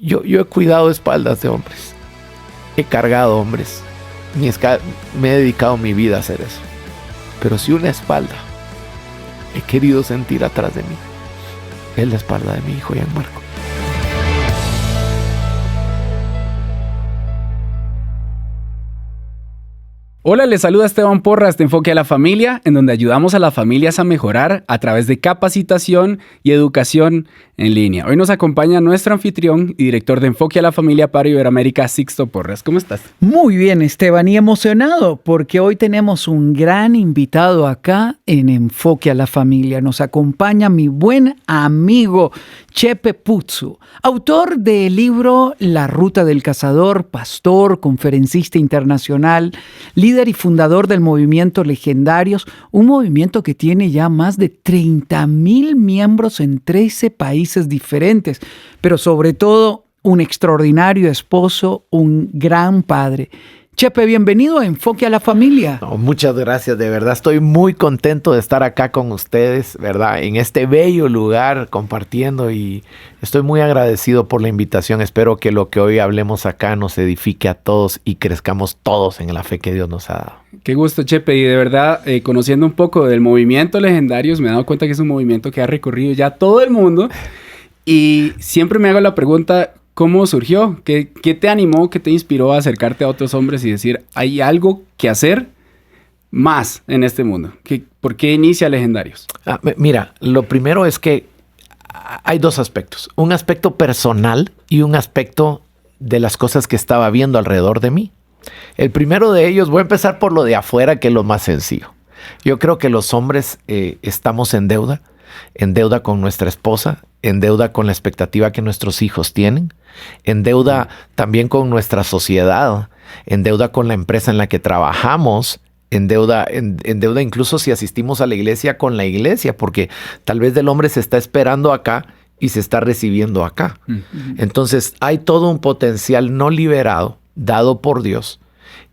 Yo he cuidado espaldas de hombres. He cargado hombres. Me he dedicado mi vida a hacer eso. Pero si una espalda he querido sentir atrás de mí, es la espalda de mi hijo Gianmarco. Hola, les saluda Esteban Porras de Enfoque a la Familia, en donde ayudamos a las familias a mejorar a través de capacitación y educación en línea. Hoy nos acompaña nuestro anfitrión y director de Enfoque a la Familia para Iberoamérica, Sixto Porras. ¿Cómo estás? Muy bien, Esteban, y emocionado porque hoy tenemos un gran invitado acá en Enfoque a la Familia. Nos acompaña mi buen amigo Chepe Putzu, autor del libro La Ruta del Cazador, pastor, conferencista internacional, líder y fundador del movimiento Legendarios, un movimiento que tiene ya más de 30,000 miembros en 13 países diferentes, pero sobre todo un extraordinario esposo, un gran padre. Chepe, bienvenido a Enfoque a la Familia. No, muchas gracias, de verdad estoy muy contento de estar acá con ustedes, ¿verdad? En este bello lugar compartiendo, y estoy muy agradecido por la invitación. Espero que lo que hoy hablemos acá nos edifique a todos y crezcamos todos en la fe que Dios nos ha dado. Qué gusto, Chepe, y de verdad, conociendo un poco del movimiento Legendarios, me he dado cuenta que es un movimiento que ha recorrido ya todo el mundo, y siempre me hago la pregunta: ¿cómo surgió? ¿Qué te animó? ¿Qué te inspiró a acercarte a otros hombres y decir, hay algo que hacer más en este mundo? ¿Por qué inicia Legendarios? Mira, lo primero es que hay dos aspectos. Un aspecto personal y un aspecto de las cosas que estaba viendo alrededor de mí. El primero de ellos, voy a empezar por lo de afuera, que es lo más sencillo. Yo creo que los hombres estamos en deuda con nuestra esposa, en deuda con la expectativa que nuestros hijos tienen, en deuda también con nuestra sociedad, en deuda con la empresa en la que trabajamos, en deuda incluso si asistimos a la iglesia, con la iglesia, porque tal vez del hombre se está esperando acá y se está recibiendo acá. Entonces hay todo un potencial no liberado, dado por Dios,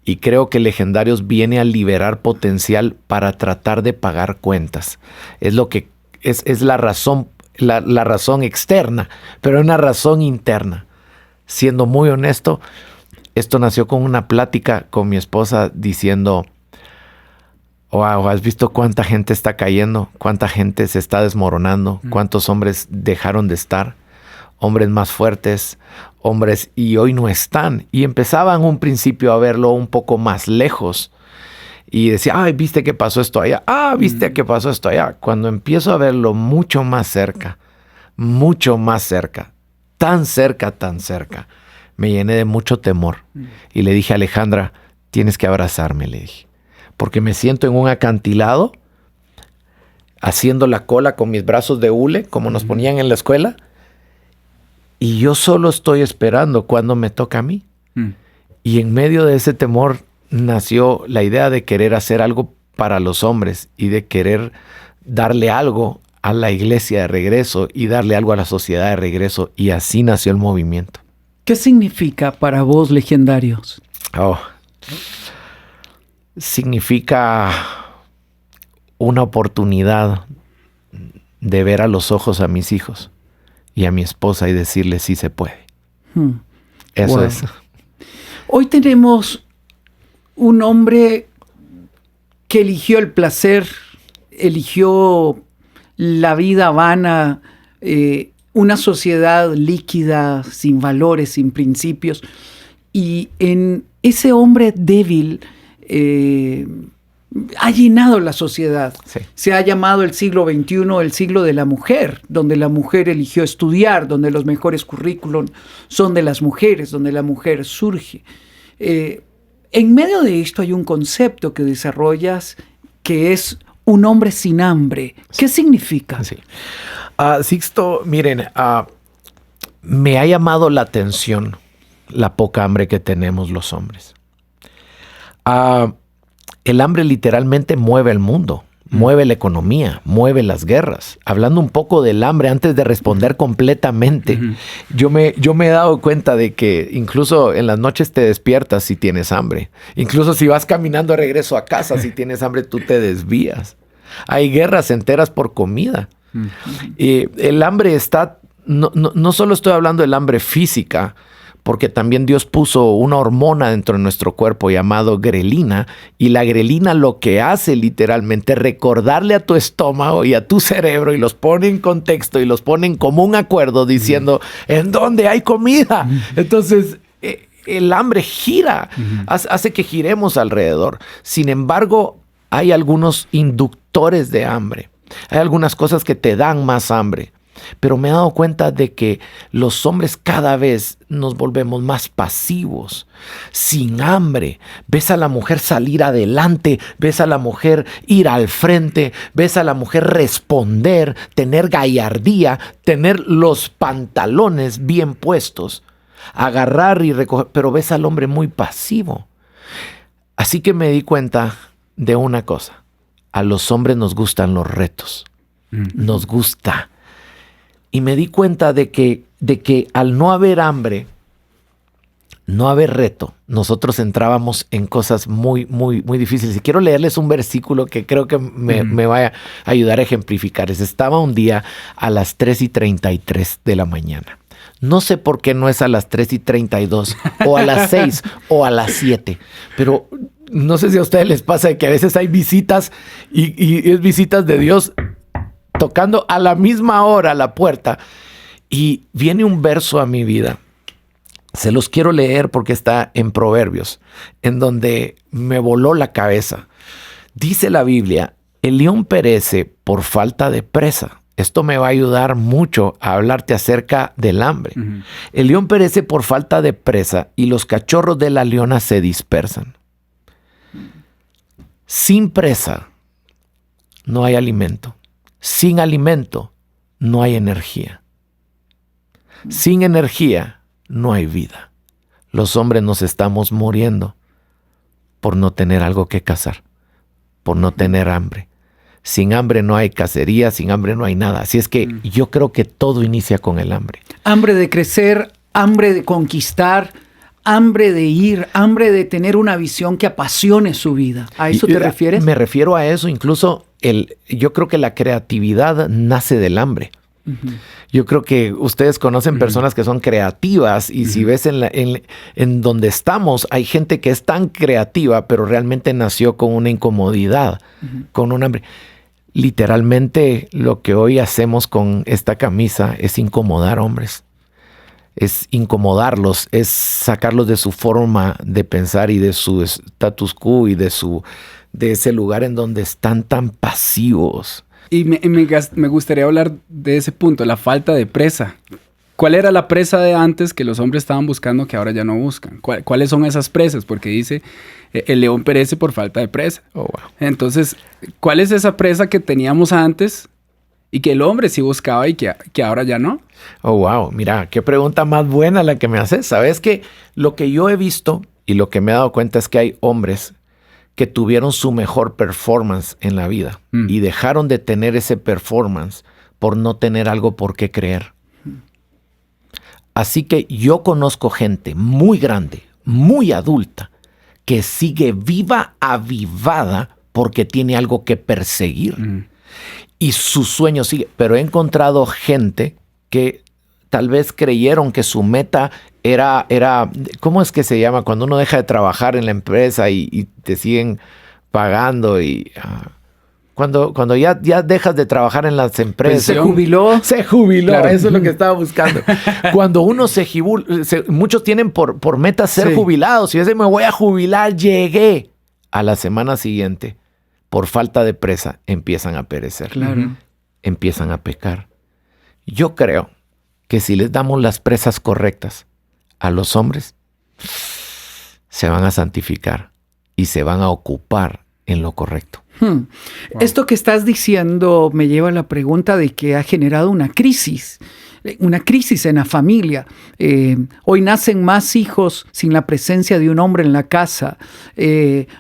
y creo que Legendarios viene a liberar potencial para tratar de pagar cuentas. Es lo que es la razón externa, pero una razón interna. Siendo muy honesto, esto nació con una plática con mi esposa diciendo: wow, ¿has visto cuánta gente está cayendo? ¿Cuánta gente se está desmoronando? ¿Cuántos hombres dejaron de estar? Hombres más fuertes, hombres, y hoy no están. Y empezaba en un principio a verlo un poco más lejos. Y decía, ay, ¿viste que pasó esto allá? Ah, ¿viste que pasó esto allá? Cuando empiezo a verlo mucho más cerca, tan cerca, me llené de mucho temor. Y le dije a Alejandra, tienes que abrazarme, le dije. Porque me siento en un acantilado, haciendo la cola con mis brazos de hule, como nos ponían en la escuela. Y yo solo estoy esperando cuando me toca a mí. Y en medio de ese temor nació la idea de querer hacer algo para los hombres y de querer darle algo a la iglesia de regreso y darle algo a la sociedad de regreso. Y así nació el movimiento. ¿Qué significa para vos Legendarios? Significa una oportunidad de ver a los ojos a mis hijos y a mi esposa y decirles sí se puede. Eso es. Hoy tenemos un hombre que eligió el placer, eligió la vida vana, una sociedad líquida, sin valores, sin principios. Y en ese hombre débil ha llenado la sociedad. Sí. Se ha llamado el siglo XXI el siglo de la mujer, donde la mujer eligió estudiar, donde los mejores currículum son de las mujeres, donde la mujer surge. En medio de esto hay un concepto que desarrollas que es un hombre sin hambre. ¿Qué significa? Sí. Sixto, miren, me ha llamado la atención la poca hambre que tenemos los hombres. El hambre literalmente mueve el mundo, mueve la economía, mueve las guerras. Hablando un poco del hambre, antes de responder completamente, yo me he dado cuenta de que incluso en las noches te despiertas si tienes hambre. Incluso si vas caminando de regreso a casa, si tienes hambre, tú te desvías. Hay guerras enteras por comida. El hambre está no solo estoy hablando del hambre física, porque también Dios puso una hormona dentro de nuestro cuerpo llamado grelina, y la grelina lo que hace literalmente es recordarle a tu estómago y a tu cerebro, y los pone en contexto y los pone en común acuerdo diciendo, ¿en dónde hay comida? Entonces, el hambre gira, hace que giremos alrededor. Sin embargo, hay algunos inductores de hambre. Hay algunas cosas que te dan más hambre. Pero me he dado cuenta de que los hombres cada vez nos volvemos más pasivos, sin hambre. Ves a la mujer salir adelante, ves a la mujer ir al frente, ves a la mujer responder, tener gallardía, tener los pantalones bien puestos, agarrar y recoger, pero ves al hombre muy pasivo. Así que me di cuenta de una cosa: a los hombres nos gustan los retos, nos gusta. Y me di cuenta de que al no haber hambre, no haber reto, nosotros entrábamos en cosas muy, muy, muy difíciles. Y quiero leerles un versículo que creo que me va a ayudar a ejemplificar. Estaba un día a las 3:33 de la mañana. No sé por qué no es a las 3:32 o a las 6 o a las 7, pero no sé si a ustedes les pasa que a veces hay visitas y es visitas de Dios tocando a la misma hora la puerta, y viene un verso a mi vida. Se los quiero leer porque está en Proverbios, en donde me voló la cabeza. Dice la Biblia: el león perece por falta de presa. Esto me va a ayudar mucho a hablarte acerca del hambre. El león perece por falta de presa, y los cachorros de la leona se dispersan. Sin presa no hay alimento. Sin alimento no hay energía. Sin energía no hay vida. Los hombres nos estamos muriendo por no tener algo que cazar, por no tener hambre. Sin hambre no hay cacería, sin hambre no hay nada. Así es que yo creo que todo inicia con el hambre. Hambre de crecer, hambre de conquistar, hambre de ir, hambre de tener una visión que apasione su vida. ¿A eso te refieres? Me refiero a eso. Incluso yo creo que la creatividad nace del hambre. Yo creo que ustedes conocen personas que son creativas, y si ves en donde estamos, hay gente que es tan creativa, pero realmente nació con una incomodidad, con un hambre. Literalmente lo que hoy hacemos con esta camisa es incomodar hombres. Es incomodarlos, es sacarlos de su forma de pensar y de su status quo y de ese lugar en donde están tan pasivos. Y me gustaría hablar de ese punto, la falta de presa. ¿Cuál era la presa de antes que los hombres estaban buscando que ahora ya no buscan? ¿Cuáles son esas presas? Porque dice, el león perece por falta de presa. Oh, wow. Entonces, ¿cuál es esa presa que teníamos antes y que el hombre sí buscaba y que ahora ya no? Oh, wow. Mira, qué pregunta más buena la que me haces. ¿Sabes qué? Lo que yo he visto y lo que me he dado cuenta es que hay hombres que tuvieron su mejor performance en la vida y dejaron de tener ese performance por no tener algo por qué creer. Así que yo conozco gente muy grande, muy adulta, que sigue viva, avivada, porque tiene algo que perseguir. Y su sueño sigue. Pero he encontrado gente que tal vez creyeron que su meta era, ¿cómo es que se llama? Cuando uno deja de trabajar en la empresa y te siguen pagando y... Cuando ya dejas de trabajar en las empresas... Se jubiló. Se jubiló, claro. Eso es lo que estaba buscando. Cuando uno muchos tienen por meta ser jubilados. Si me voy a jubilar, llegué. A la semana siguiente, por falta de presa, empiezan a perecer. Claro. Empiezan a pecar. Yo creo que si les damos las presas correctas a los hombres, se van a santificar y se van a ocupar en lo correcto. Wow. Esto que estás diciendo me lleva a la pregunta de que ha generado una crisis en la familia. Hoy nacen más hijos sin la presencia de un hombre en la casa.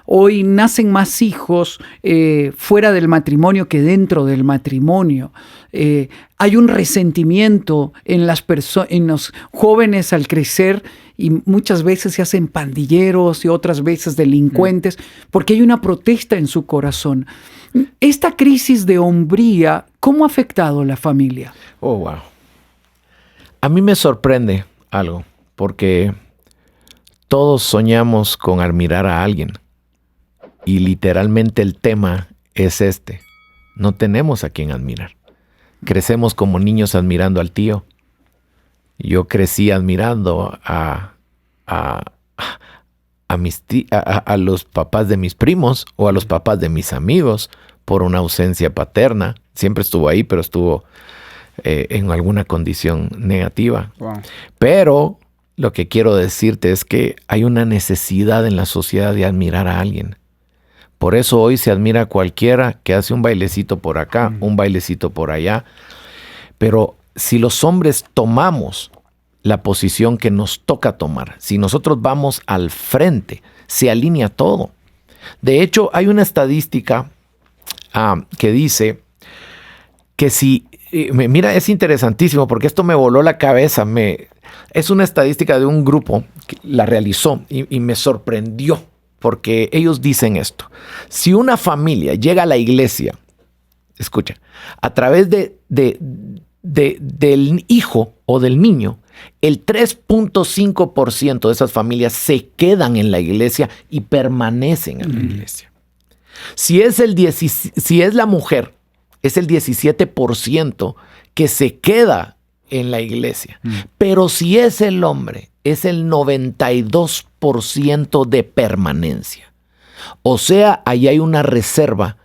Hoy nacen más hijos fuera del matrimonio que dentro del matrimonio. Hay un resentimiento en los jóvenes al crecer, y muchas veces se hacen pandilleros y otras veces delincuentes porque hay una protesta en su corazón. Esta crisis de hombría, ¿cómo ha afectado a la familia? Oh, wow. A mí me sorprende algo, porque todos soñamos con admirar a alguien. Y literalmente el tema es este. No tenemos a quien admirar. Crecemos como niños admirando al tío. Yo crecí admirando a los papás de mis primos o a los papás de mis amigos por una ausencia paterna. Siempre estuvo ahí, pero estuvo en alguna condición negativa. Wow. Pero lo que quiero decirte es que hay una necesidad en la sociedad de admirar a alguien. Por eso hoy se admira a cualquiera que hace un bailecito por acá, un bailecito por allá. Pero si los hombres tomamos la posición que nos toca tomar, si nosotros vamos al frente, se alinea todo. De hecho, hay una estadística que dice que si... mira, es interesantísimo porque esto me voló la cabeza. Es una estadística de un grupo que la realizó y me sorprendió. Porque ellos dicen esto. Si una familia llega a la iglesia, escucha, a través del hijo o del niño, el 3.5% de esas familias se quedan en la iglesia y permanecen en la iglesia. Si es la mujer, es el 17% que se queda en la iglesia. Pero si es el hombre, es el 92% de permanencia. O sea, ahí hay una reserva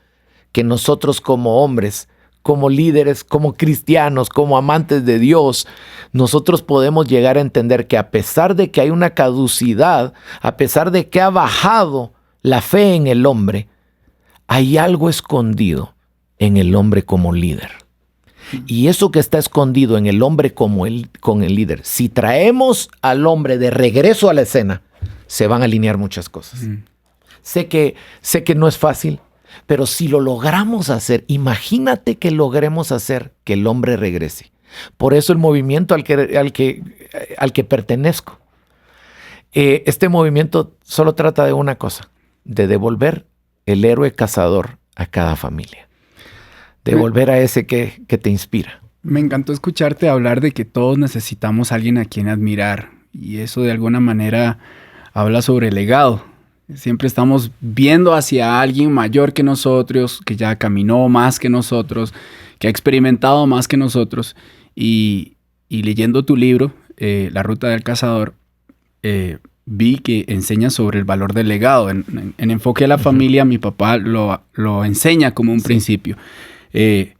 que nosotros como hombres, como líderes, como cristianos, como amantes de Dios, nosotros podemos llegar a entender que a pesar de que hay una caducidad, a pesar de que ha bajado la fe en el hombre, hay algo escondido en el hombre como líder. Y eso que está escondido en el hombre con el líder, si traemos al hombre de regreso a la escena, se van a alinear muchas cosas. Sé que no es fácil, pero si lo logramos hacer, imagínate que logremos hacer que el hombre regrese. Por eso el movimiento al que pertenezco, este movimiento solo trata de una cosa, de devolver el héroe cazador a cada familia. Devolver a ese que te inspira. Me encantó escucharte hablar de que todos necesitamos a alguien a quien admirar. Y eso de alguna manera habla sobre el legado. Siempre estamos viendo hacia alguien mayor que nosotros, que ya caminó más que nosotros, que ha experimentado más que nosotros. Y leyendo tu libro, La Ruta del Cazador, vi que enseña sobre el valor del legado. En Enfoque a la Familia, mi papá lo enseña como un principio.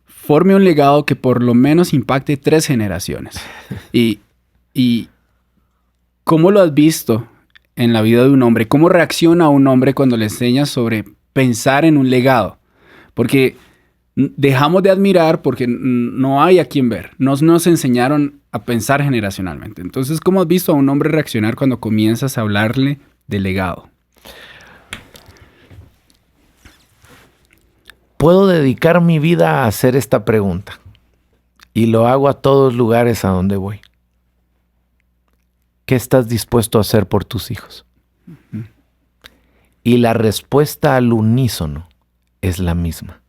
Forme un legado que por lo menos impacte 3 generaciones. Y ¿cómo lo has visto en la vida de un hombre? ¿Cómo reacciona un hombre cuando le enseñas sobre pensar en un legado? Porque dejamos de admirar porque no hay a quien ver. Nos enseñaron a pensar generacionalmente. Entonces, ¿cómo has visto a un hombre reaccionar cuando comienzas a hablarle de legado? Puedo dedicar mi vida a hacer esta pregunta y lo hago a todos lugares a donde voy. ¿Qué estás dispuesto a hacer por tus hijos? Y la respuesta al unísono es la misma.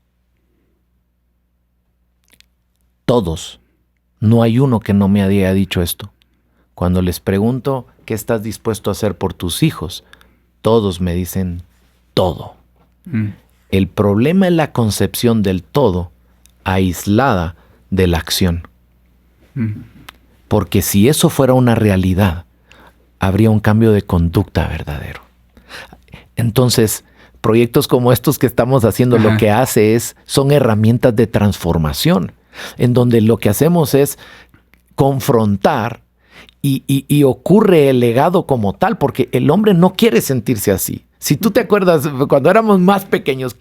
Todos. No hay uno que no me haya dicho esto. Cuando les pregunto qué estás dispuesto a hacer por tus hijos, todos me dicen todo. El problema es la concepción del todo aislada de la acción. Porque si eso fuera una realidad, habría un cambio de conducta verdadero. Entonces, proyectos como estos que estamos haciendo, lo que son herramientas de transformación, en donde lo que hacemos es confrontar y ocurre el legado como tal, porque el hombre no quiere sentirse así. Si tú te acuerdas, cuando éramos más pequeños,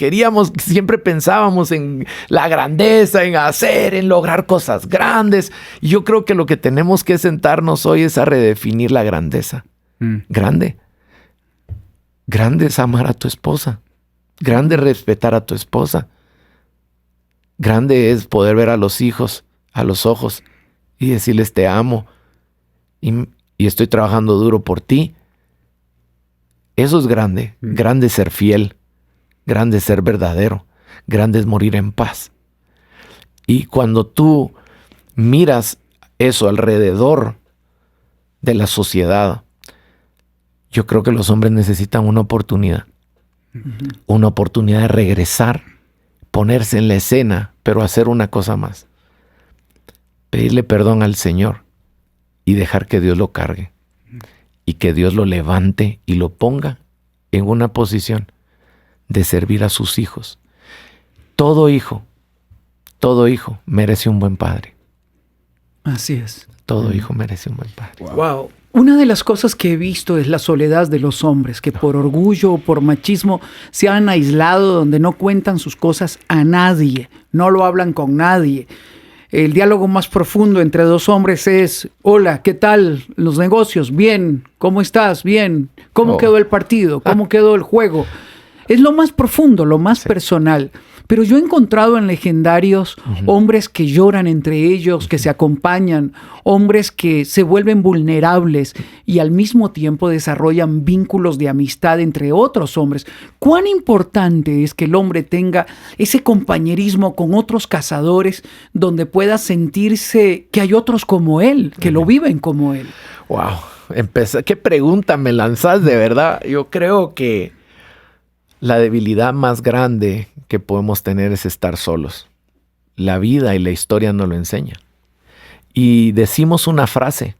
siempre pensábamos en la grandeza, en hacer, en lograr cosas grandes. Y yo creo que lo que tenemos que sentarnos hoy es a redefinir la grandeza. Grande es amar a tu esposa. Grande es respetar a tu esposa. Grande es poder ver a los hijos a los ojos y decirles te amo y estoy trabajando duro por ti. Eso es grande. Grande es ser fiel. Grande es ser verdadero. Grande es morir en paz. Y cuando tú miras eso alrededor de la sociedad, yo creo que los hombres necesitan una oportunidad. Una oportunidad de regresar, ponerse en la escena, pero hacer una cosa más. Pedirle perdón al Señor y dejar que Dios lo cargue. Y que Dios lo levante y lo ponga en una posición de servir a sus hijos. Todo hijo merece un buen padre. Así es. Todo hijo merece un buen padre. Wow. Una de las cosas que he visto es la soledad de los hombres, que por orgullo o por machismo se han aislado, donde no cuentan sus cosas a nadie, no lo hablan con nadie. El diálogo más profundo entre dos hombres es: hola, ¿qué tal los negocios? Bien, ¿cómo estás? Bien. ¿Cómo quedó el partido? ¿Cómo quedó el juego? Es lo más profundo, lo más personal. Pero yo he encontrado en legendarios hombres que lloran entre ellos, que se acompañan, hombres que se vuelven vulnerables y al mismo tiempo desarrollan vínculos de amistad entre otros hombres. ¿Cuán importante es que el hombre tenga ese compañerismo con otros cazadores donde pueda sentirse que hay otros como él, que lo viven como él? Wow, ¿qué pregunta me lanzas de verdad? Yo creo que la debilidad más grande que podemos tener es estar solos. La vida y la historia nos lo enseñan. Y decimos una frase: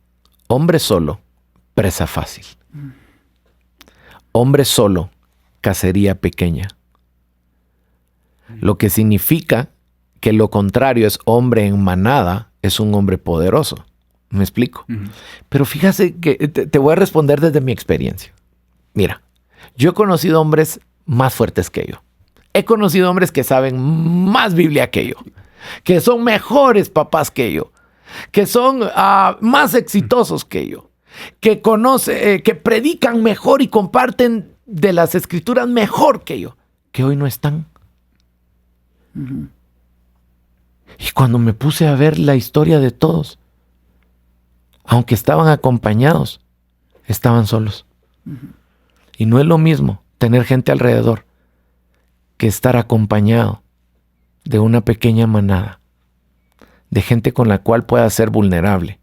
hombre solo, presa fácil. Hombre solo, cacería pequeña. Lo que significa que lo contrario es hombre en manada, es un hombre poderoso. ¿Me explico? Pero fíjate que te voy a responder desde mi experiencia. Mira, yo he conocido hombres más fuertes que yo. He conocido hombres que saben más Biblia que yo, que son mejores papás que yo, que son más exitosos que yo, que predican mejor y comparten de las escrituras mejor que yo, que hoy no están. Y cuando me puse a ver la historia de todos, aunque estaban acompañados, estaban solos. Y no es lo mismo tener gente alrededor que estar acompañado de una pequeña manada, de gente con la cual pueda ser vulnerable.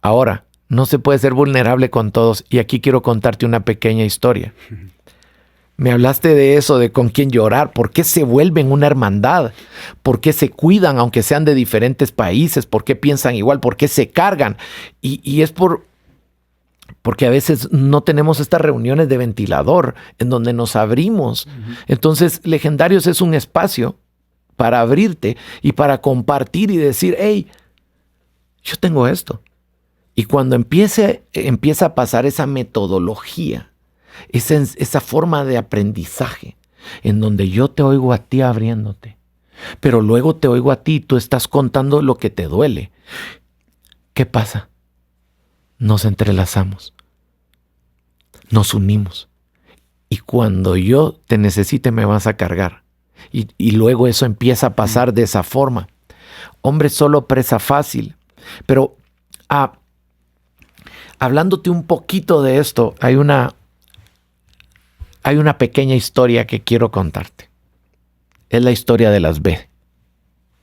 Ahora, no se puede ser vulnerable con todos, y aquí quiero contarte una pequeña historia. Me hablaste de eso, de con quién llorar, por qué se vuelven una hermandad, por qué se cuidan aunque sean de diferentes países, por qué piensan igual, por qué se cargan. Y es porque a veces no tenemos estas reuniones de ventilador en donde nos abrimos. Entonces, Legendarios es un espacio para abrirte y para compartir y decir: hey, yo tengo esto. Y cuando empieza a pasar esa metodología, esa forma de aprendizaje, en donde yo te oigo a ti abriéndote, pero luego te oigo a ti y tú estás contando lo que te duele. ¿Qué pasa? Nos entrelazamos, nos unimos, y cuando yo te necesite me vas a cargar, y luego eso empieza a pasar de esa forma. Hombre solo, presa fácil. Pero hablándote un poquito de esto, hay una pequeña historia que quiero contarte. Es la historia de las B.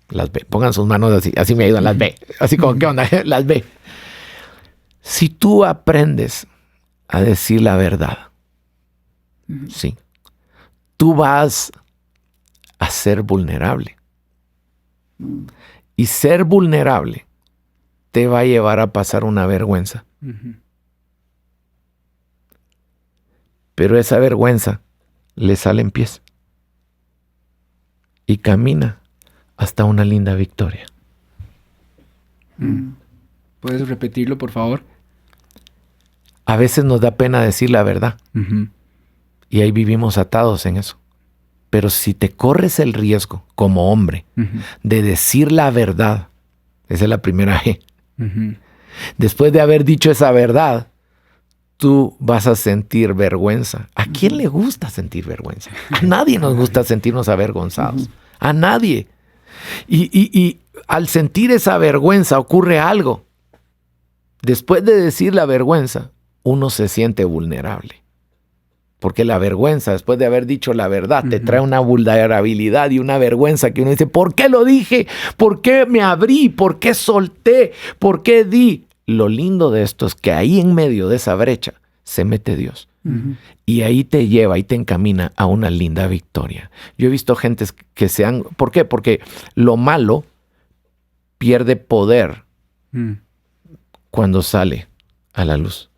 Las B. Pongan sus manos así me ayudan las B. Así como, ¿qué onda? Las B. Si tú aprendes a decir la verdad, sí, tú vas a ser vulnerable. Y ser vulnerable te va a llevar a pasar una vergüenza. Pero esa vergüenza le sale en pies y camina hasta una linda victoria. ¿Puedes repetirlo, por favor? A veces nos da pena decir la verdad. Y ahí vivimos atados en eso. Pero si te corres el riesgo como hombre de decir la verdad, esa es la primera G. Después de haber dicho esa verdad, tú vas a sentir vergüenza. ¿A quién le gusta sentir vergüenza? A nadie nos gusta sentirnos avergonzados. A nadie. Y al sentir esa vergüenza ocurre algo. Después de decir la vergüenza, uno se siente vulnerable. Porque la vergüenza, después de haber dicho la verdad, te trae una vulnerabilidad y una vergüenza que uno dice, ¿por qué lo dije? ¿Por qué me abrí? ¿Por qué solté? ¿Por qué di? Lo lindo de esto es que ahí en medio de esa brecha se mete Dios. Y ahí te lleva y te encamina a una linda victoria. Yo he visto gentes que se han... ¿Por qué? Porque lo malo pierde poder cuando sale a la luz.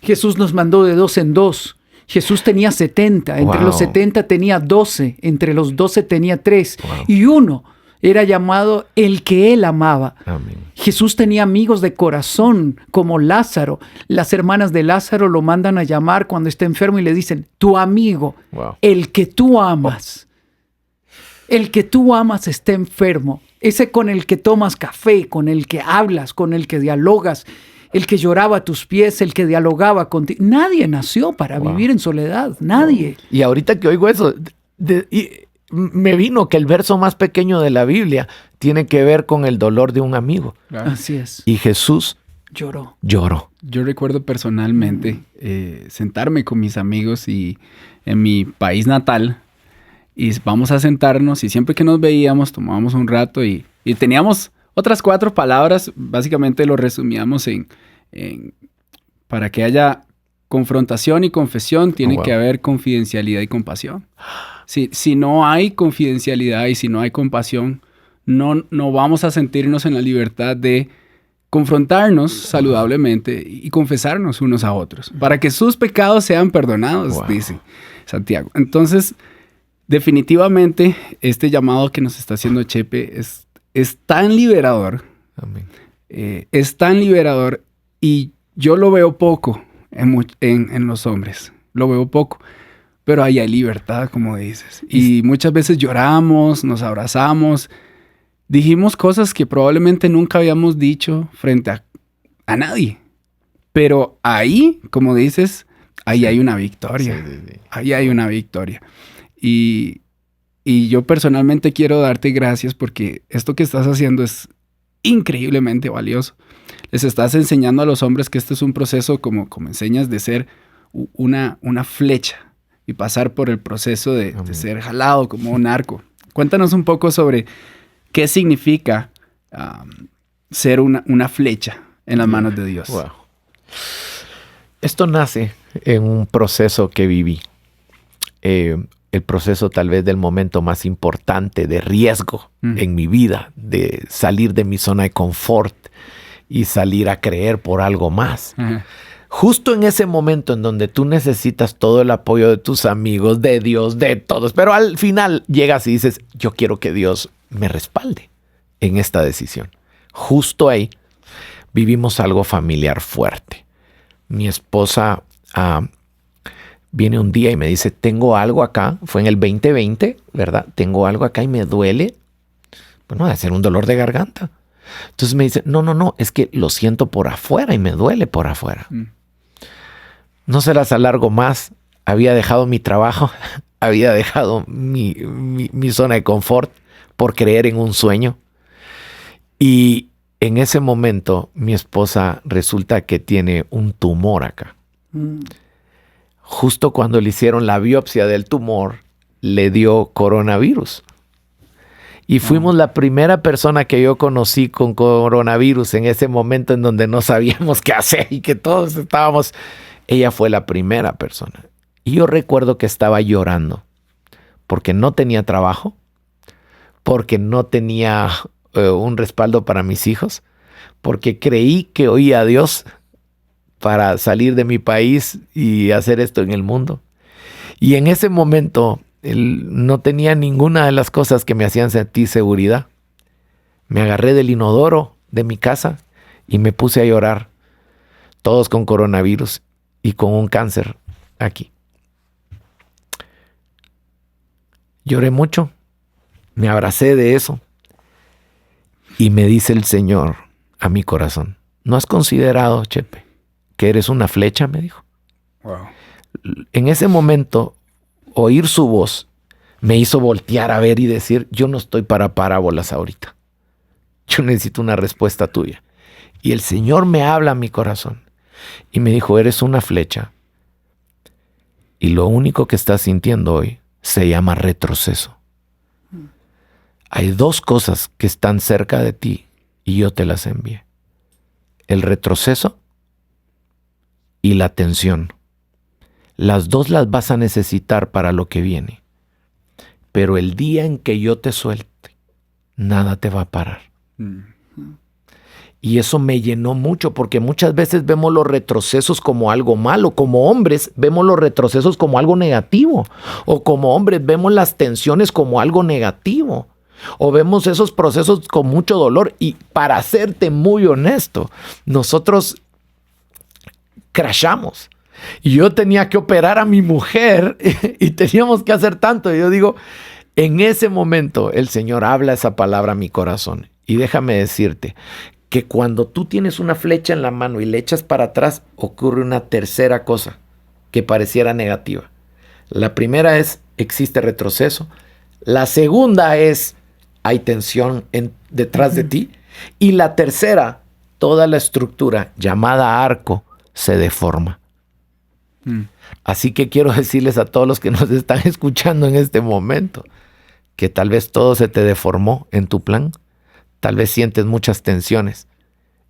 Jesús nos mandó de 2 en 2. Jesús tenía 70, entre los 70 tenía 12, entre los 12 tenía 3 y uno era llamado el que él amaba. Amén. Jesús tenía amigos de corazón como Lázaro. Las hermanas de Lázaro lo mandan a llamar cuando está enfermo y le dicen, tu amigo, el que tú amas. El que tú amas está enfermo. Ese con el que tomas café, con el que hablas, con el que dialogas. El que lloraba a tus pies, el que dialogaba contigo. Nadie nació para vivir en soledad. Nadie. Y ahorita que oigo eso, me vino que el verso más pequeño de la Biblia tiene que ver con el dolor de un amigo. Así es. Y Jesús lloró. Yo recuerdo personalmente sentarme con mis amigos y en mi país natal y vamos a sentarnos y siempre que nos veíamos tomábamos un rato y teníamos otras 4 palabras. Básicamente lo resumíamos en para que haya confrontación y confesión tiene que haber confidencialidad y compasión. Si no hay confidencialidad y si no hay compasión, no vamos a sentirnos en la libertad de confrontarnos saludablemente y confesarnos unos a otros para que sus pecados sean perdonados, dice Santiago. Entonces, definitivamente, este llamado que nos está haciendo Chepe es tan liberador. Amén. Es tan liberador y yo lo veo poco en los hombres. Lo veo poco. Pero ahí hay libertad, como dices. Y muchas veces lloramos, nos abrazamos. Dijimos cosas que probablemente nunca habíamos dicho frente a nadie. Pero ahí, como dices, ahí hay una victoria. Sí. Ahí hay una victoria. Y yo personalmente quiero darte gracias porque esto que estás haciendo es increíblemente valioso. Les estás enseñando a los hombres que este es un proceso, como enseñas, de ser una flecha y pasar por el proceso de ser jalado como un arco. Cuéntanos un poco sobre qué significa ser una flecha en las manos de Dios. Wow. Esto nace en un proceso que viví. El proceso tal vez del momento más importante de riesgo en mi vida, de salir de mi zona de confort y salir a creer por algo más. Justo en ese momento en donde tú necesitas todo el apoyo de tus amigos, de Dios, de todos, pero al final llegas y dices, yo quiero que Dios me respalde en esta decisión. Justo ahí vivimos algo familiar fuerte. Mi esposa viene un día y me dice, tengo algo acá, fue en el 2020, ¿verdad? Tengo algo acá y me duele, bueno, de ser un dolor de garganta. Entonces me dice, no, es que lo siento por afuera y me duele por afuera. No se las alargo más, había dejado mi trabajo, había dejado mi zona de confort por creer en un sueño. Y en ese momento mi esposa resulta que tiene un tumor acá. Justo cuando le hicieron la biopsia del tumor, le dio coronavirus. Y fuimos la primera persona que yo conocí con coronavirus en ese momento en donde no sabíamos qué hacer y que todos estábamos... Ella fue la primera persona. Y yo recuerdo que estaba llorando porque no tenía trabajo, porque no tenía un respaldo para mis hijos, porque creí que oía a Dios para salir de mi país y hacer esto en el mundo. Y en ese momento no tenía ninguna de las cosas que me hacían sentir seguridad. Me agarré del inodoro de mi casa y me puse a llorar, todos con coronavirus y con un cáncer aquí. Lloré mucho, me abracé de eso y me dice el Señor a mi corazón, ¿no has considerado, Chepe, que eres una flecha? Me dijo. Wow. En ese momento, oír su voz me hizo voltear a ver y decir, yo no estoy para parábolas ahorita. Yo necesito una respuesta tuya. Y el Señor me habla a mi corazón y me dijo, eres una flecha Y lo único que estás sintiendo hoy se llama retroceso. Hay dos cosas que están cerca de ti y yo te las envié. El retroceso y la tensión. Las dos las vas a necesitar para lo que viene. Pero el día en que yo te suelte, nada te va a parar. Y eso me llenó mucho, porque muchas veces vemos los retrocesos como algo malo. Como hombres vemos los retrocesos como algo negativo. O como hombres vemos las tensiones como algo negativo. O vemos esos procesos con mucho dolor. Y para serte muy honesto, nosotros crashamos. Y yo tenía que operar a mi mujer y teníamos que hacer tanto. Y yo digo, en ese momento el Señor habla esa palabra a mi corazón. Y déjame decirte que cuando tú tienes una flecha en la mano y le echas para atrás, ocurre una tercera cosa que pareciera negativa. La primera es, existe retroceso. La segunda es, hay tensión detrás de ti. Y la tercera, toda la estructura llamada arco se deforma. Así que quiero decirles a todos los que nos están escuchando en este momento que tal vez todo se te deformó en tu plan, tal vez sientes muchas tensiones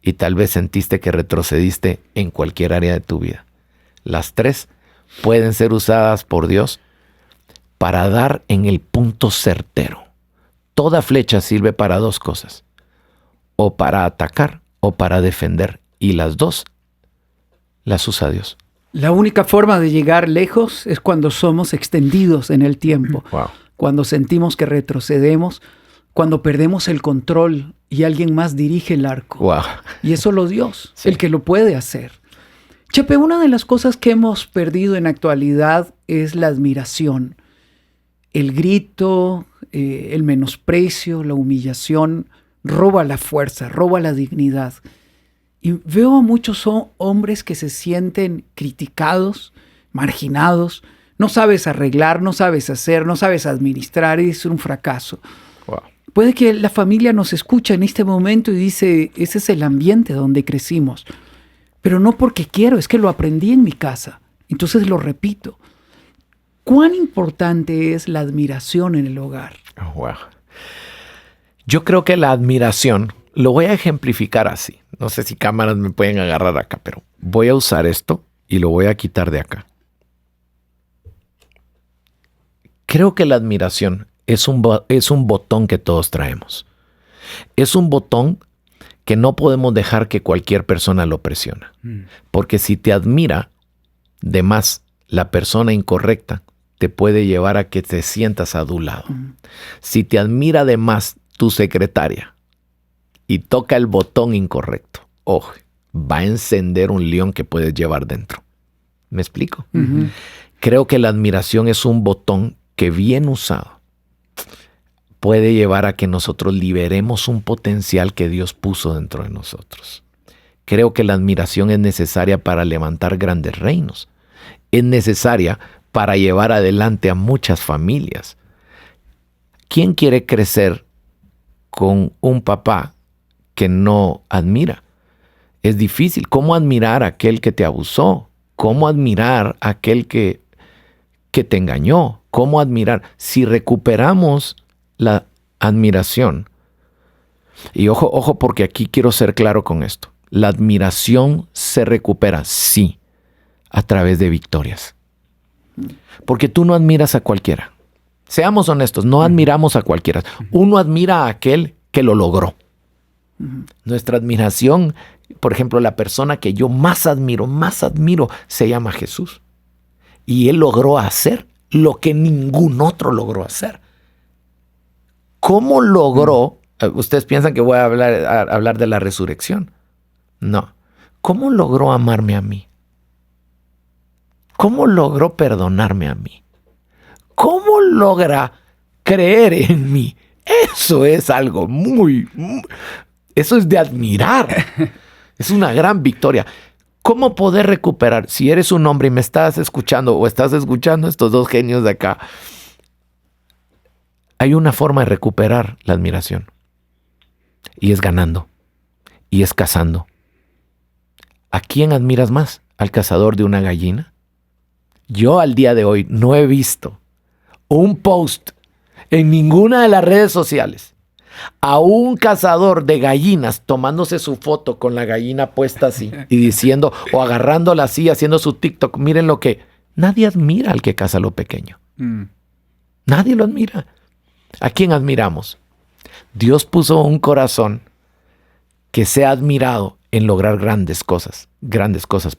y tal vez sentiste que retrocediste en cualquier área de tu vida. Las tres pueden ser usadas por Dios para dar en el punto certero. Toda flecha sirve para dos cosas, o para atacar o para defender, y las dos las usa Dios. La única forma de llegar lejos es cuando somos extendidos en el tiempo. Wow. Cuando sentimos que retrocedemos, cuando perdemos el control y alguien más dirige el arco. Wow. Y es solo Dios, Sí. el que lo puede hacer. Chepe, una de las cosas que hemos perdido en la actualidad es la admiración. El grito, el menosprecio, la humillación, roba la fuerza, roba la dignidad. Y veo a muchos hombres que se sienten criticados, marginados. No sabes arreglar, no sabes hacer, no sabes administrar, es un fracaso. Wow. Puede que la familia nos escuche en este momento y dice, ese es el ambiente donde crecimos. Pero no porque quiero, es que lo aprendí en mi casa. Entonces lo repito. ¿Cuán importante es la admiración en el hogar? Oh, wow. Yo creo que la admiración, lo voy a ejemplificar así. No sé si cámaras me pueden agarrar acá, pero voy a usar esto y lo voy a quitar de acá. Creo que la admiración es un botón que todos traemos. Es un botón que no podemos dejar que cualquier persona lo presione. Porque si te admira de más la persona incorrecta, te puede llevar a que te sientas adulado. Si te admira de más tu secretaria y toca el botón incorrecto, va a encender un león que puedes llevar dentro. ¿Me explico? Creo que la admiración es un botón que bien usado puede llevar a que nosotros liberemos un potencial que Dios puso dentro de nosotros. Creo que la admiración es necesaria para levantar grandes reinos. Es necesaria para llevar adelante a muchas familias. ¿Quién quiere crecer con un papá que no admira? Es difícil. ¿Cómo admirar a aquel que te abusó? ¿Cómo admirar a aquel que te engañó? ¿Cómo admirar? Si recuperamos la admiración, y ojo, porque aquí quiero ser claro con esto. La admiración se recupera, sí, a través de victorias. Porque tú no admiras a cualquiera. Seamos honestos, no admiramos a cualquiera. Uno admira a aquel que lo logró. Nuestra admiración, por ejemplo, la persona que yo más admiro, se llama Jesús. Y Él logró hacer lo que ningún otro logró hacer. ¿Cómo logró? Ustedes piensan que voy a hablar de la resurrección. No. ¿Cómo logró amarme a mí? ¿Cómo logró perdonarme a mí? ¿Cómo logra creer en mí? Eso es algo eso es de admirar. Es una gran victoria. ¿Cómo poder recuperar? Si eres un hombre y me estás escuchando o estás escuchando estos dos genios de acá, hay una forma de recuperar la admiración. Y es ganando. Y es cazando. ¿A quién admiras más? ¿Al cazador de una gallina? Yo al día de hoy no he visto un post en ninguna de las redes sociales a un cazador de gallinas tomándose su foto con la gallina puesta así y diciendo, o agarrándola así, haciendo su TikTok. Miren lo que... Nadie admira al que caza lo pequeño. Nadie lo admira. ¿A quién admiramos? Dios puso un corazón que sea admirado en lograr grandes cosas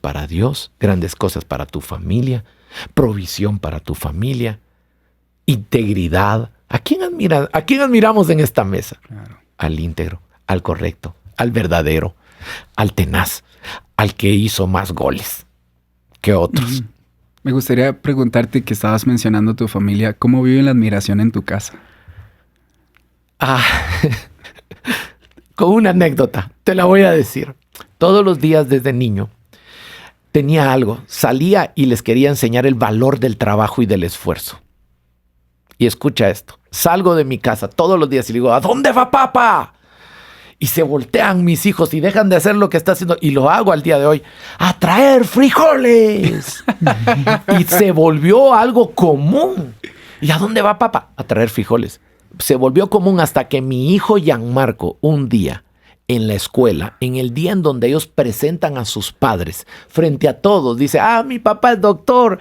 para Dios, grandes cosas para tu familia, provisión para tu familia, integridad. ¿A quién admiramos en esta mesa? Claro. Al íntegro, al correcto, al verdadero, al tenaz, al que hizo más goles que otros. Me gustaría preguntarte, que estabas mencionando tu familia, ¿cómo viven la admiración en tu casa? Con una anécdota, te la voy a decir. Todos los días desde niño tenía algo. Salía y les quería enseñar el valor del trabajo y del esfuerzo. Y escucha esto. Salgo de mi casa todos los días y le digo, ¿a dónde va papá? Y se voltean mis hijos y dejan de hacer lo que está haciendo. Y lo hago al día de hoy. ¡A traer frijoles! Y se volvió algo común. ¿Y a dónde va papá? A traer frijoles. Se volvió común hasta que mi hijo Gianmarco, un día en la escuela, en el día en donde ellos presentan a sus padres frente a todos, dice, mi papá es doctor,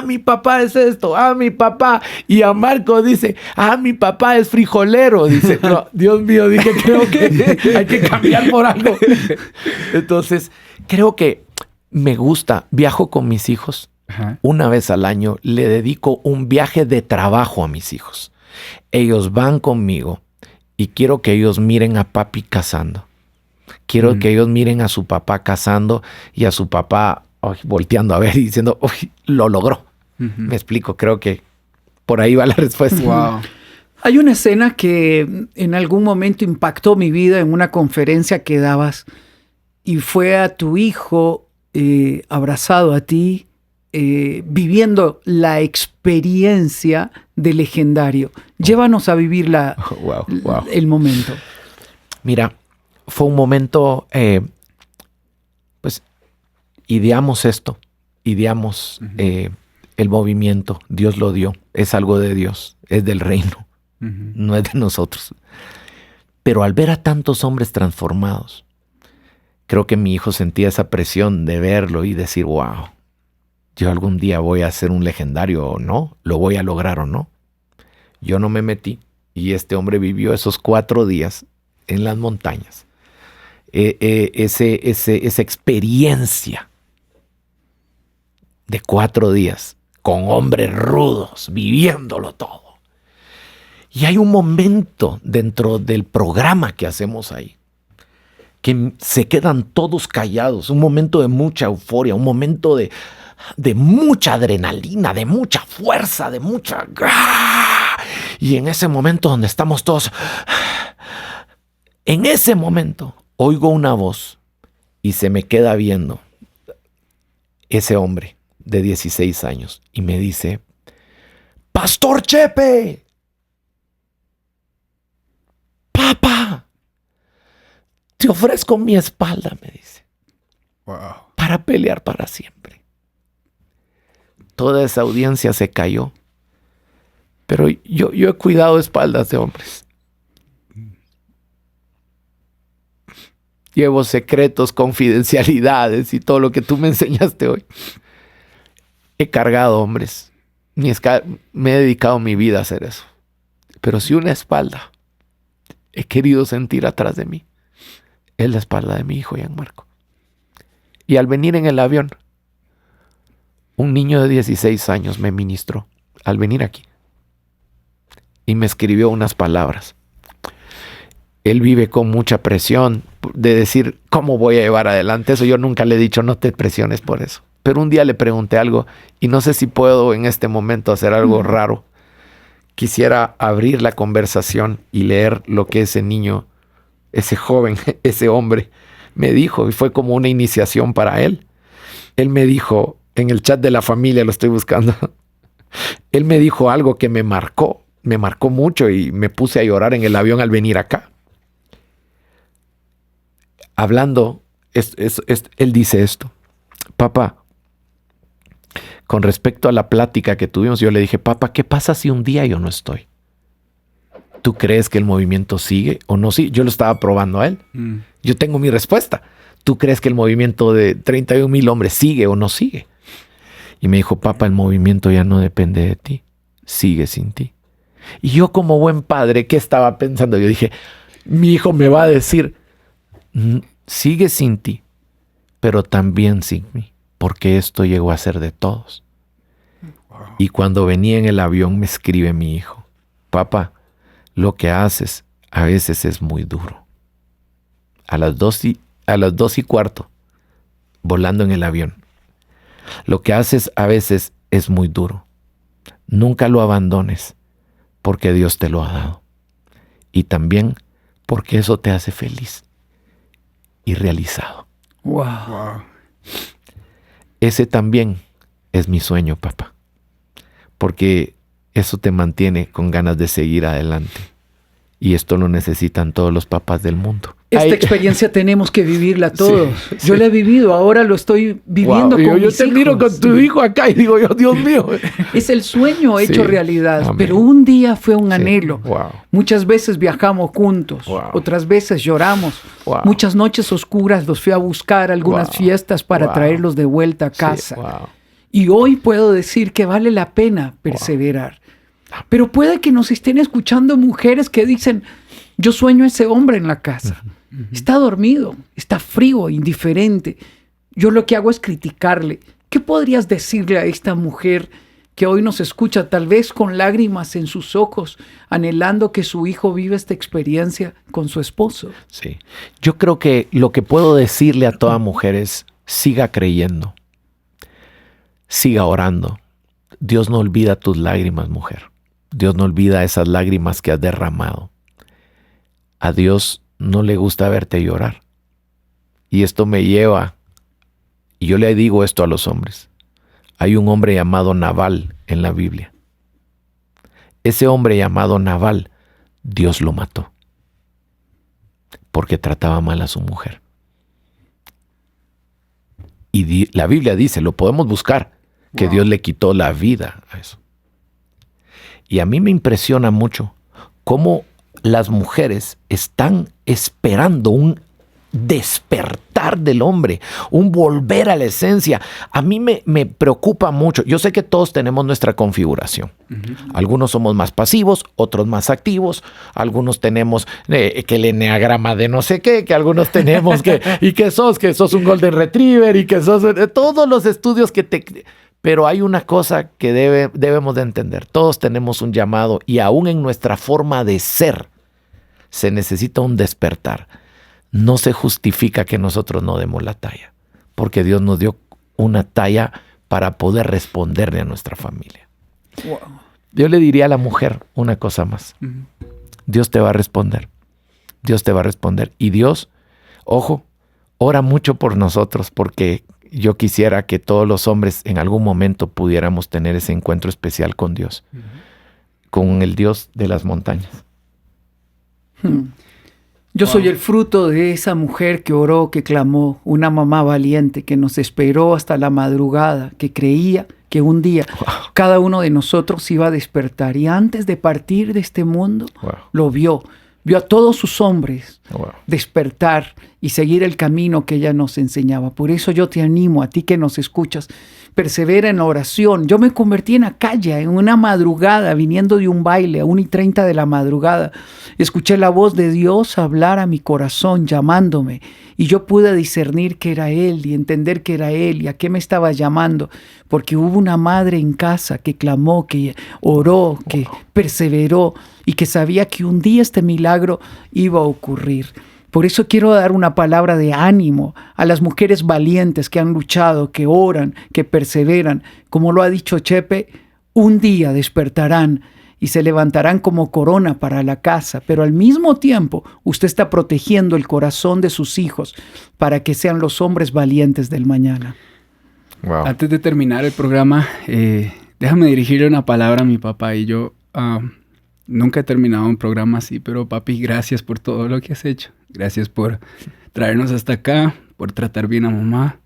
mi papá es esto, mi papá. Y a Marco dice, mi papá es frijolero. Dice, no, Dios mío, dije, creo que hay que cambiar por algo. Entonces, creo que me gusta, viajo con mis hijos. Ajá. Una vez al año le dedico un viaje de trabajo a mis hijos. Ellos van conmigo y quiero que ellos miren a papi cazando. Quiero que ellos miren a su papá cazando y a su papá volteando a ver y diciendo, lo logró. Me explico, creo que por ahí va la respuesta. Wow. Hay una escena que en algún momento impactó mi vida en una conferencia que dabas y fue a tu hijo abrazado a ti, viviendo la experiencia de Legendario. Llévanos a vivir el momento. Mira, fue un momento, pues, ideamos esto, ideamos el movimiento, Dios lo dio, es algo de Dios, es del reino, no es de nosotros. Pero al ver a tantos hombres transformados, creo que mi hijo sentía esa presión de verlo y decir, wow, yo algún día voy a ser un legendario o no, lo voy a lograr o no. Yo no me metí y este hombre vivió esos 4 días en las montañas. Esa experiencia de 4 días con hombres rudos, viviéndolo todo. Y hay un momento dentro del programa que hacemos ahí que se quedan todos callados, un momento de mucha euforia, un momento de mucha adrenalina, de mucha fuerza, de mucha... Y en ese momento donde estamos todos... En ese momento oigo una voz y se me queda viendo ese hombre de 16 años y me dice, Pastor Chepe, papá, te ofrezco mi espalda, me dice, para pelear para siempre. Toda esa audiencia se cayó, pero yo he cuidado espaldas de hombres. Llevo secretos, confidencialidades y todo lo que tú me enseñaste hoy. He cargado hombres. Me he dedicado mi vida a hacer eso. Pero si una espalda he querido sentir atrás de mí, es la espalda de mi hijo Gianmarco. Y al venir en el avión, un niño de 16 años me ministró al venir aquí. Y me escribió unas palabras. Él vive con mucha presión de decir, ¿cómo voy a llevar adelante eso? Yo nunca le he dicho, no te presiones por eso. Pero un día le pregunté algo y no sé si puedo en este momento hacer algo raro. Quisiera abrir la conversación y leer lo que ese niño, ese joven, ese hombre me dijo. Y fue como una iniciación para él. Él me dijo, en el chat de la familia, lo estoy buscando. Él me dijo algo que me marcó mucho y me puse a llorar en el avión al venir acá. Hablando, él dice esto. Papá, con respecto a la plática que tuvimos, yo le dije, papá, ¿qué pasa si un día yo no estoy? ¿Tú crees que el movimiento sigue o no sigue? Yo lo estaba probando a él. Yo tengo mi respuesta. ¿Tú crees que el movimiento de 31,000 hombres sigue o no sigue? Y me dijo, papá, el movimiento ya no depende de ti. Sigue sin ti. Y yo como buen padre, ¿qué estaba pensando? Yo dije, mi hijo me va a decir, sigue sin ti, pero también sin mí, porque esto llegó a ser de todos. Wow. Y cuando venía en el avión me escribe mi hijo, papá, lo que haces a veces es muy duro. A las 2:15, volando en el avión. Lo que haces a veces es muy duro. Nunca lo abandones, porque Dios te lo ha dado. Y también porque eso te hace feliz y realizado. Wow. Ese también es mi sueño, papá. Porque eso te mantiene con ganas de seguir adelante. Y esto lo necesitan todos los papás del mundo. Esta experiencia tenemos que vivirla todos. Sí. Yo la he vivido, ahora lo estoy viviendo con mis hijos. Yo te miro con tu hijo acá y digo, Dios mío. Es el sueño hecho realidad. Amén. Pero un día fue un anhelo. Wow. Muchas veces viajamos juntos. Wow. Otras veces lloramos. Wow. Muchas noches oscuras los fui a buscar a algunas fiestas para traerlos de vuelta a casa. Wow. Y hoy puedo decir que vale la pena perseverar. Pero puede que nos estén escuchando mujeres que dicen, yo sueño a ese hombre en la casa. Está dormido, está frío, indiferente. Yo lo que hago es criticarle. ¿Qué podrías decirle a esta mujer que hoy nos escucha, tal vez con lágrimas en sus ojos, anhelando que su hijo viva esta experiencia con su esposo? Sí. Yo creo que lo que puedo decirle a toda mujer es, siga creyendo. Siga orando. Dios no olvida tus lágrimas, mujer. Dios no olvida esas lágrimas que has derramado. A Dios no le gusta verte llorar. Y esto me lleva, y yo le digo esto a los hombres. Hay un hombre llamado Nabal en la Biblia. Ese hombre llamado Nabal, Dios lo mató. Porque trataba mal a su mujer. Y la Biblia dice, lo podemos buscar, que Dios le quitó la vida a eso. Y a mí me impresiona mucho cómo las mujeres están esperando un despertar del hombre, un volver a la esencia. A mí me preocupa mucho. Yo sé que todos tenemos nuestra configuración. Algunos somos más pasivos, otros más activos. Algunos tenemos que el enneagrama de no sé qué, que algunos tenemos que sos un golden retriever y que sos todos los estudios que te... Pero hay una cosa que debemos de entender. Todos tenemos un llamado y aún en nuestra forma de ser se necesita un despertar. No se justifica que nosotros no demos la talla, porque Dios nos dio una talla para poder responderle a nuestra familia. Wow. Yo le diría a la mujer una cosa más. Dios te va a responder. Dios te va a responder. Y Dios, ojo, ora mucho por nosotros, porque yo quisiera que todos los hombres en algún momento pudiéramos tener ese encuentro especial con Dios, con el Dios de las montañas. Yo soy el fruto de esa mujer que oró, que clamó, una mamá valiente que nos esperó hasta la madrugada, que creía que un día cada uno de nosotros iba a despertar. Y antes de partir de este mundo, lo vio a todos sus hombres despertar y seguir el camino que ella nos enseñaba. Por eso yo te animo, a ti que nos escuchas, persevera en la oración. Yo me convertí en Acaya, en una madrugada, viniendo de un baile a 1:30 de la madrugada. Escuché la voz de Dios hablar a mi corazón, llamándome. Y yo pude discernir que era Él y entender que era Él y a qué me estaba llamando. Porque hubo una madre en casa que clamó, que oró, que perseveró y que sabía que un día este milagro iba a ocurrir. Por eso quiero dar una palabra de ánimo a las mujeres valientes que han luchado, que oran, que perseveran. Como lo ha dicho Chepe, un día despertarán y se levantarán como corona para la casa, pero al mismo tiempo usted está protegiendo el corazón de sus hijos para que sean los hombres valientes del mañana. Wow. Antes de terminar el programa, déjame dirigirle una palabra a mi papá. Y yo nunca he terminado un programa así, pero papi, gracias por todo lo que has hecho. Gracias por traernos hasta acá, por tratar bien a mamá.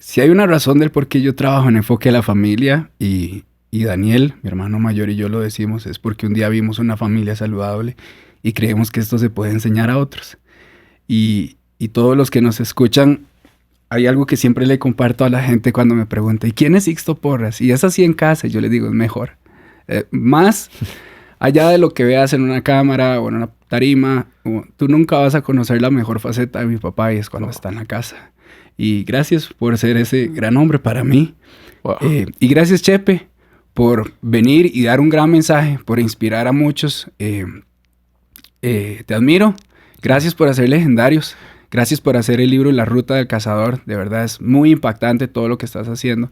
si hay una razón del por qué yo trabajo en Enfoque a la Familia y Daniel, mi hermano mayor, y yo lo decimos, es porque un día vimos una familia saludable y creemos que esto se puede enseñar a otros. Y todos los que nos escuchan, hay algo que siempre le comparto a la gente cuando me pregunta, ¿y quién es Sixto Porras? Y es así en casa, yo les digo, es mejor. Más allá de lo que veas en una cámara o en una tarima, tú nunca vas a conocer la mejor faceta de mi papá y es cuando está en la casa. Y gracias por ser ese gran hombre para mí. Wow. Y gracias, Chepe, por venir y dar un gran mensaje, por inspirar a muchos. Te admiro. Gracias por hacer Legendarios. Gracias por hacer el libro La Ruta del Cazador. De verdad es muy impactante todo lo que estás haciendo.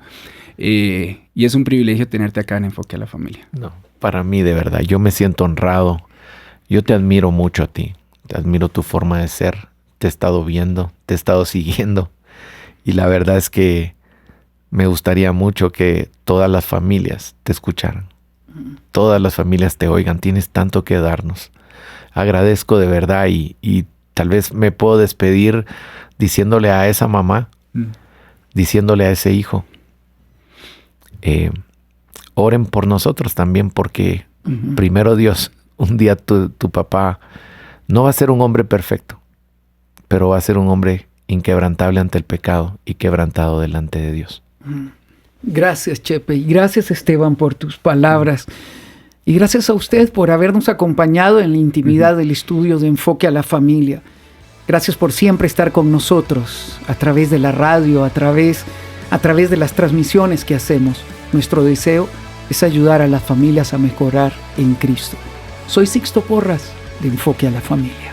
Y es un privilegio tenerte acá en Enfoque a la Familia. No, para mí de verdad, yo me siento honrado. Yo te admiro mucho a ti. Te admiro tu forma de ser. Te he estado viendo, te he estado siguiendo. Y la verdad es que me gustaría mucho que todas las familias te escucharan. Todas las familias te oigan. Tienes tanto que darnos. Agradezco de verdad y tal vez me puedo despedir diciéndole a esa mamá, diciéndole a ese hijo, oren por nosotros también porque primero Dios, un día tu papá no va a ser un hombre perfecto, pero va a ser un hombre inquebrantable ante el pecado y quebrantado delante de Dios. Gracias, Chepe, y gracias, Esteban, por tus palabras. Y gracias a usted por habernos acompañado en la intimidad del estudio de Enfoque a la Familia. Gracias por siempre estar con nosotros a través de la radio, a través de las transmisiones que hacemos. Nuestro deseo es ayudar a las familias a mejorar en Cristo. Soy Sixto Porras de Enfoque a la Familia.